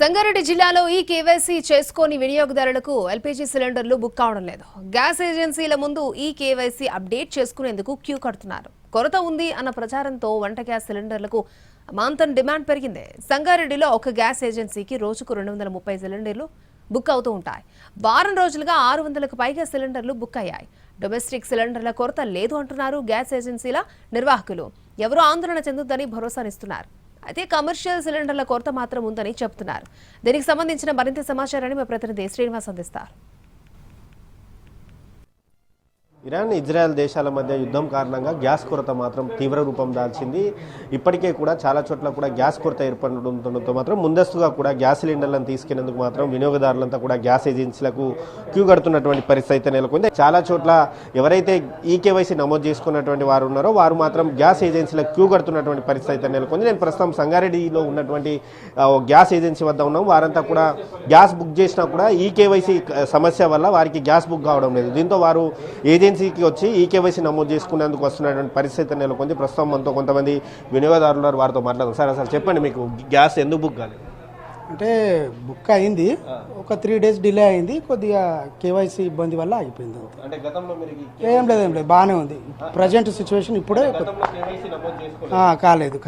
సంగారెడ్డి జిల్లాలో ఈ కేవైసీ చేసుకొని వినియోగదారులకు ఎల్పీజీ సిలిండర్లు బుక్ కావడం లేదు. గ్యాస్ ఏజెన్సీల ముందు ఈ కేవైసీ అప్డేట్ చేసుకునేందుకు క్యూ కడుతున్నారు. కొరత ఉంది అన్న ప్రచారంతో వంట గ్యాస్ సిలిండర్లకు అమాంతం డిమాండ్ పెరిగింది. సంగారెడ్డిలో ఒక గ్యాస్ ఏజెన్సీకి రోజుకు 230 సిలిండర్లు బుక్ అవుతూ ఉంటాయి. వారం రోజులుగా 600కు పైగా సిలిండర్లు బుక్ అయ్యాయి. డొమెస్టిక్ సిలిండర్ల కొరత లేదు అంటున్నారు గ్యాస్ ఏజెన్సీల నిర్వాహకులు. ఎవరూ ఆందోళన చెందొద్దని భరోసానిస్తున్నారు. అయితే కమర్షియల్ సిలిండర్ల కొరత మాత్రం ఉందని చెబుతున్నారు. దీనికి సంబంధించిన మరింత సమాచారాన్ని మా ప్రతినిధి శ్రీనివాస్ అందిస్తారు. ఇరాన్ ఇజ్రాయెల్ దేశాల మధ్య యుద్ధం కారణంగా గ్యాస్ కొరత మాత్రం తీవ్ర రూపం దాల్చింది. ఇప్పటికే కూడా చాలా చోట్ల కూడా గ్యాస్ కొరత ఏర్పడడంతో మాత్రం ముందస్తుగా కూడా గ్యాస్ సిలిండర్లను తీసుకునేందుకు మాత్రం వినియోగదారులంతా కూడా గ్యాస్ ఏజెన్సీలకు క్యూ కడుతున్నటువంటి పరిస్థితి అయితే నెలకొంది. చాలా చోట్ల ఎవరైతే ఈకేవైసీ నమోదు చేసుకున్నటువంటి వారు ఉన్నారో వారు మాత్రం గ్యాస్ ఏజెన్సీలకు క్యూ కడుతున్నటువంటి పరిస్థితి అయితే నెలకొంది. నేను ప్రస్తుతం సంగారెడ్డిలో ఉన్నటువంటి గ్యాస్ ఏజెన్సీ వద్ద ఉన్నాం. వారంతా కూడా గ్యాస్ బుక్ చేసినా కూడా ఈకేవైసీ సమస్య వల్ల వారికి గ్యాస్ బుక్ కావడం లేదు. దీంతో వారు ఏజెన్సీకి వచ్చి ఈకేవైసీ నమోదు చేసుకునేందుకు వస్తున్నటువంటి పరిస్థితి నెలకొంది. ప్రస్తుతం మనతో కొంతమంది వినియోగదారులు వారితో మాట్లాడదాం. సార్ అసలు చెప్పండి, మీకు గ్యాస్ ఎందుకు బుక్ కాలేదు? అంటే బుక్ అయింది, ఒక 3 days డిలే అయింది. కొద్దిగా కేవైసీ ఇబ్బంది వల్ల ఆగిపోయింది. అంటే గతంలో ఏం లేదు బాగానే ఉంది. ప్రజెంట్ సిచ్యువేషన్ ఇప్పుడే కాలేదు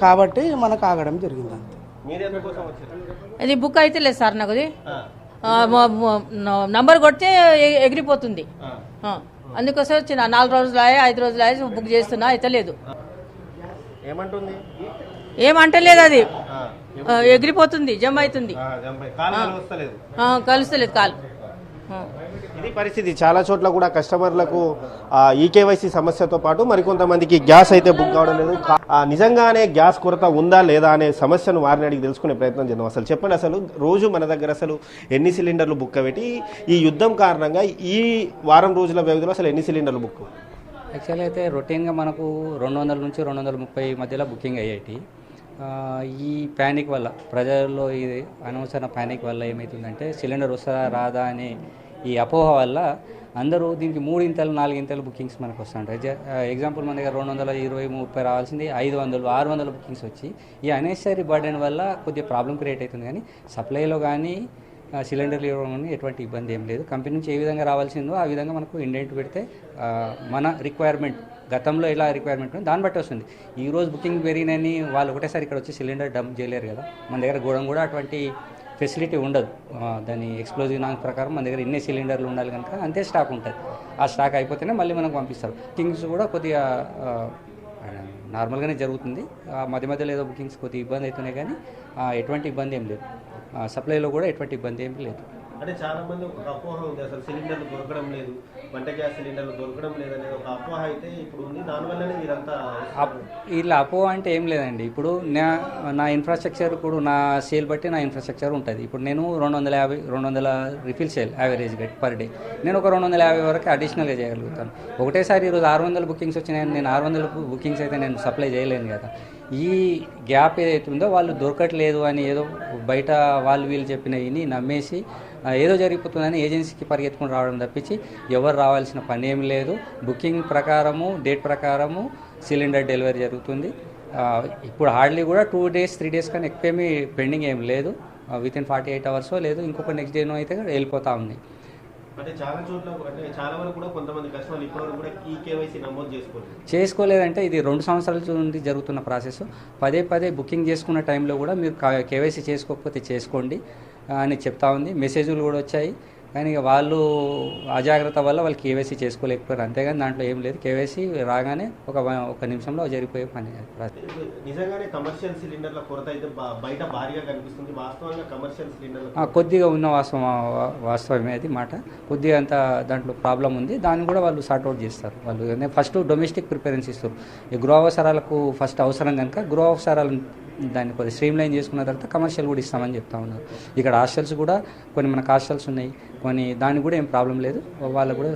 కాబట్టి మనకు ఆగడం జరిగింది. అంతే. ఇది బుక్ అయితే లేదు సార్, నాకు నంబర్ కొడితే ఎగిరిపోతుంది. అందుకోసం వచ్చిన 4 రోజులు 5 రోజులు బుక్ చేస్తున్నా అయితే లేదు. ఏమంటలేదు, అది ఎగిరిపోతుంది, జమ్ అవుతుంది, కలుస్తలేదు కాలు. ఇది పరిస్థితి. చాలా చోట్ల కూడా కస్టమర్లకు ఈకేవైసీ సమస్యతో పాటు మరికొంతమందికి గ్యాస్ అయితే బుక్ కావడం లేదు. నిజంగానే గ్యాస్ కొరత ఉందా లేదా అనే సమస్యను వారిని అడిగి తెలుసుకునే ప్రయత్నం చేద్దాం. అసలు చెప్పండి, అసలు రోజు మన దగ్గర అసలు ఎన్ని సిలిండర్లు బుక్ అవ్వేటి? ఈ యుద్ధం కారణంగా ఈ వారం రోజుల వ్యవధిలో అసలు ఎన్ని సిలిండర్లు బుక్? యాక్చువల్లీ అయితే రొటీన్గా మనకు 200 నుంచి 230 మధ్యలో బుకింగ్ అయ్యేటి. ఈ ప్యానిక్ వల్ల, ప్రజల్లో ఇది అనవసర ప్యానిక్ వల్ల ఏమవుతుందంటే సిలిండర్ వస్తుందా రాదా అనే ఈ అపోహ వల్ల అందరూ దీనికి 3 ఇంతలు 4 ఇంతలు బుకింగ్స్ మనకు వస్తుంటాయి. ఎగ్జాంపుల్ మన దగ్గర 220, 30 రావాల్సింది 500, 600 బుకింగ్స్ వచ్చి ఈ అనెసరీ బర్డెన్ వల్ల కొద్దిగా ప్రాబ్లం క్రియేట్ అవుతుంది. కానీ సప్లైలో కానీ సిలిండర్లు ఇవ్వడం కానీ ఎటువంటి ఇబ్బంది ఏం లేదు. కంపెనీ నుంచి ఏ విధంగా రావాల్సిందో ఆ విధంగా మనకు ఇండెంట్ పెడితే మన రిక్వైర్మెంట్, గతంలో ఎలా రిక్వైర్మెంట్ ఉంది దాన్ని బట్టి వస్తుంది. ఈరోజు బుకింగ్ పెరిగినని వాళ్ళు ఒకటేసారి ఇక్కడ వచ్చి సిలిండర్ డంప్ చేయలేరు కదా. మన దగ్గర కూడా అటువంటి ఫెసిలిటీ ఉండదు. దాని ఎక్స్ప్లోజివ్ నామ్స్ ప్రకారం మన దగ్గర ఇన్ని సిలిండర్లు ఉండాలి కనుక అంతే స్టాక్ ఉంటుంది. ఆ స్టాక్ అయిపోతేనే మళ్ళీ మనకు పంపిస్తారు. బుకింగ్స్ కూడా కొద్దిగా నార్మల్గానే జరుగుతుంది. మధ్య మధ్యలో ఏదో బుకింగ్స్ కొద్దిగా ఇబ్బంది అవుతున్నాయి, కానీ ఎటువంటి ఇబ్బంది ఏం లేదు. సప్లైలో కూడా ఎటువంటి ఇబ్బంది ఏం లేదు. అంటే చాలా మంది ఒక అపోహ ఉంది, అసలు సిలిండర్లు దొరకడం లేదు, వంట గ్యాస్ సిలిండర్లు దొరకడం లేదు అనేది ఒక అపోహ అయితే ఇప్పుడు ఉంది. దానివల్లనే మీరంతా ఇలా అపోహ అంటే ఏం లేదండి. ఇప్పుడు నా ఇన్ఫ్రాస్ట్రక్చర్, ఇప్పుడు నా సేల్ బట్టి నా ఇన్ఫ్రాస్ట్రక్చర్ ఉంటుంది. ఇప్పుడు నేను 200 refill sale average per day, నేను ఒక 250 వరకు అడిషనల్గా చేయగలుగుతాను. ఒకటేసారి ఈరోజు 600 బుకింగ్స్ వచ్చినాయని నేను 600 బుకింగ్స్ అయితే నేను సప్లై చేయలేను కదా. ఈ గ్యాప్ ఏదైతే ఉందో వాళ్ళు దొరకట్లేదు అని ఏదో బయట వాళ్ళు వీళ్ళు చెప్పినవి నమ్మేసి ఏదో జరిగిపోతుందని ఏజెన్సీకి పరిగెత్తుకుని రావడం తప్పించి ఎవరు రావాల్సిన పని ఏం లేదు. బుకింగ్ ప్రకారము, డేట్ ప్రకారము సిలిండర్ డెలివరీ జరుగుతుంది. ఇప్పుడు హార్డ్లీ కూడా 2 days 3 days కానీ ఎక్కువేమీ పెండింగ్ ఏం లేదు. వితిన్ 48 hours లేదు, ఇంకొక నెక్స్ట్ డేనో అయితే వెళ్ళిపోతూ ఉంది. అంటే చాలా చోట్ల, అంటే చాలా వరకు కూడా కొంతమంది కస్టమర్లు ఇప్పటివరకు కూడా ఈ కేవైసీ నమోదు చేసుకోలేదంటే ఇది 2 సంవత్సరాల నుండి జరుగుతున్న ప్రాసెస్. పదే బుకింగ్ చేసుకున్న టైంలో కూడా మీరు కేవైసీ చేసుకోకపోతే చేసుకోండి అని చెప్తా ఉంది. మెసేజ్లు కూడా వచ్చాయి, కానీ వాళ్ళు అజాగ్రత్త వల్ల వాళ్ళు కేవైసీ చేసుకోలేకపోయారు. అంతేగాని దాంట్లో ఏం లేదు. కేవైసీ రాగానే ఒక నిమిషంలో జరిగిపోయే పని. నిజంగానే కమర్షియల్ సిలిండర్ల కొరత అయితే బయట భారీగా కనిపిస్తుంది. వాస్తవంగా కమర్షియల్ సిలిండర్ల కొద్దిగా ఉన్న వాస్తవమే అది మాట. కొద్దిగా అంత దాంట్లో ప్రాబ్లం ఉంది. దాన్ని కూడా వాళ్ళు సార్ట్అవుట్ చేస్తారు. వాళ్ళు ఫస్ట్ డొమెస్టిక్ ప్రిఫరెన్స్ ఇస్తారు. ఈ గృహ అవసరాలకు ఫస్ట్ అవసరం కనుక గృహ అవసరాలను దాన్ని కొద్దిగా స్ట్రీమ్ లైన్ చేసుకున్న తర్వాత కమర్షియల్ కూడా ఇస్తామని చెప్తా ఉన్నారు. ఇక్కడ హాస్టల్స్ కూడా కొన్ని మనకు హాస్టల్స్ ఉన్నాయి, కొన్ని దానికి కూడా ఏం ప్రాబ్లం లేదు. వాళ్ళకు కూడా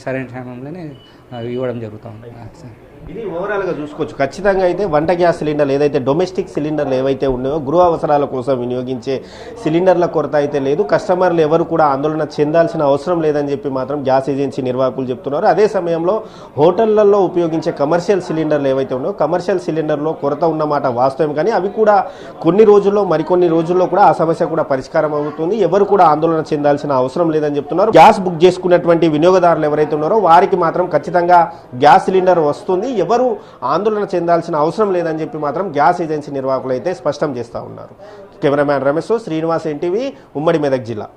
సరైన సమయంలోనే ఇవ్వడం జరుగుతూ ఉంది. ఇది ఓవరాల్గా చూసుకోవచ్చు. ఖచ్చితంగా అయితే వంట గ్యాస్ సిలిండర్లు ఏదైతే డొమెస్టిక్ సిలిండర్లు ఏవైతే ఉన్నాయో గృహ అవసరాల కోసం వినియోగించే సిలిండర్ల కొరత అయితే లేదు. కస్టమర్లు ఎవరు కూడా ఆందోళన చెందాల్సిన అవసరం లేదని చెప్పి మాత్రం గ్యాస్ ఏజెన్సీ నిర్వాహకులు చెప్తున్నారు. అదే సమయంలో హోటళ్లలో ఉపయోగించే కమర్షియల్ సిలిండర్లు ఏవైతే ఉన్నాయో కమర్షియల్ సిలిండర్లో కొరత ఉన్నమాట వాస్తవం, కానీ అవి కూడా కొన్ని రోజుల్లో మరికొన్ని రోజుల్లో కూడా ఆ సమస్య కూడా పరిష్కారం అవుతుంది. ఎవరు కూడా ఆందోళన చెందాల్సిన అవసరం లేదని చెప్తున్నారు. గ్యాస్ బుక్ చేసుకున్నటువంటి వినియోగదారులు ఎవరైతే ఉన్నారో వారికి మాత్రం ఖచ్చితంగా గ్యాస్ సిలిండర్ వస్తుంది, ఎవరు ఆందోళన చెందాల్సిన అవసరం లేదని చెప్పి మాత్రం గ్యాస్ ఏజెన్సీ నిర్వాహకులు అయితే స్పష్టం చేస్తూ ఉన్నారు. కెమెరామ్యాన్ రమేష్, శ్రీనివాస్, ఎన్టీవీ, ఉమ్మడి మెదక్ జిల్లా.